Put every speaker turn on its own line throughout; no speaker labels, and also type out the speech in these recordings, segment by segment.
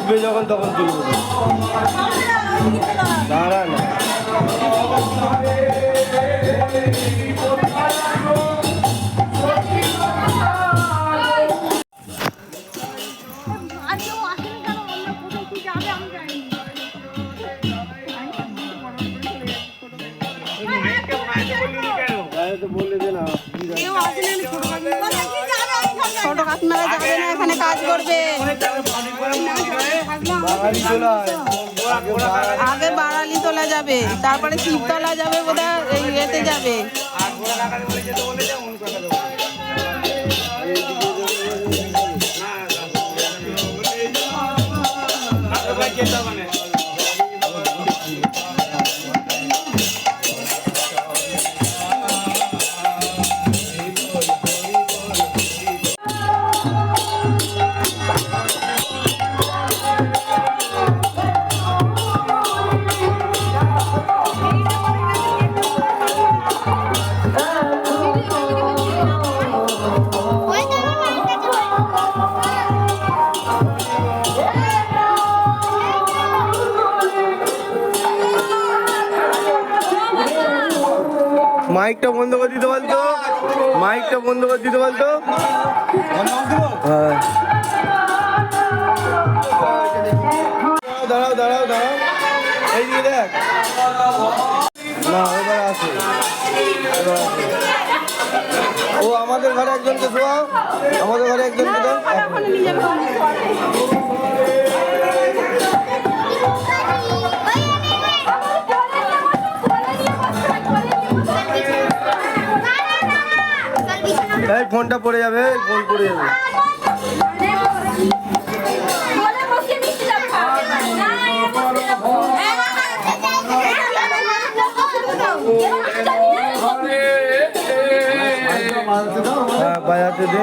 উঠবে যখন তখন তুলবো। দাঁড়া না,
ছোট কাকিমারা যাবে না, এখানে কাজ করবে। আগে বাড়ালি তোলা যাবে, তারপরে শিবতলা যাবে, বোধহয় এই এতে যাবে।
মাইকটা বন্ধ করে দিতে বলতো, মাইকটা বন্ধ করে দিতে বলতো। হ্যাঁ, দাঁড়াও দাঁড়াও দাঁড়াও, এইদিকে দেখ না, এবার আসে, ও আমাদের ঘরে একজনকে শোয়াও, আমাদের ঘরে একজনকে দাও। এই ফোনটা পড়ে যাবে, ফোন পড়ে যাবে। হ্যাঁ, বাজাতে দে।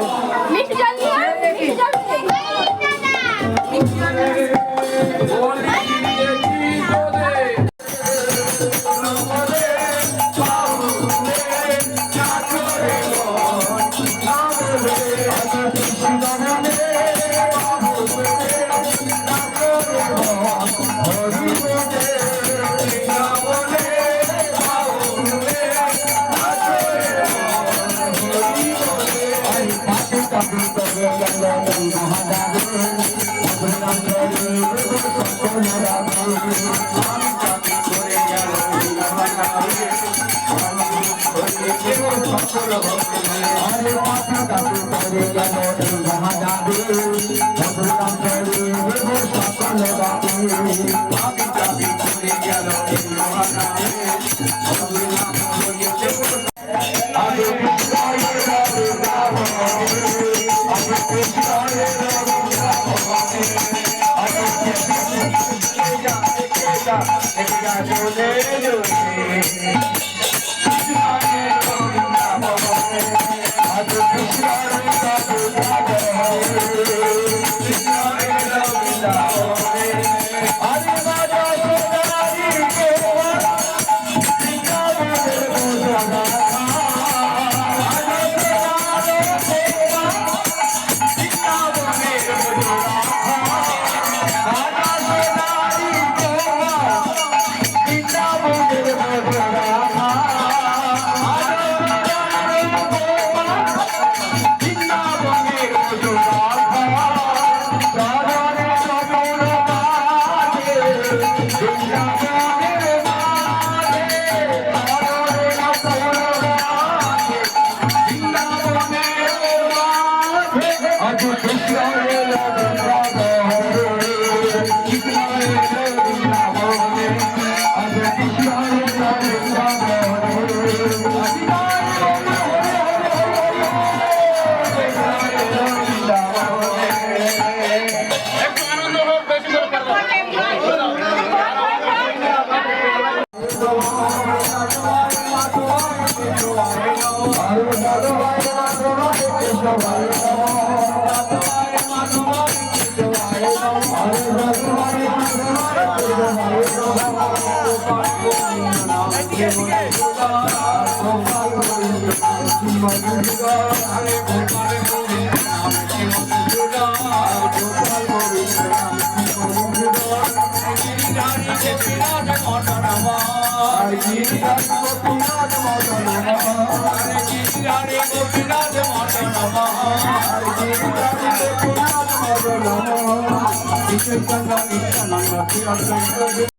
Hare
মঠ নমঃ হরে গিরিধারী গোপীনাথ মঠ নমঃ হরে গিরিধারী গোপীনাথ মঠ নমঃ হরে গিরিধারী গোপীনাথ মঠ নমঃ নিত্যানন্দ নিত্যানন্দ শ্রী অদ্বৈত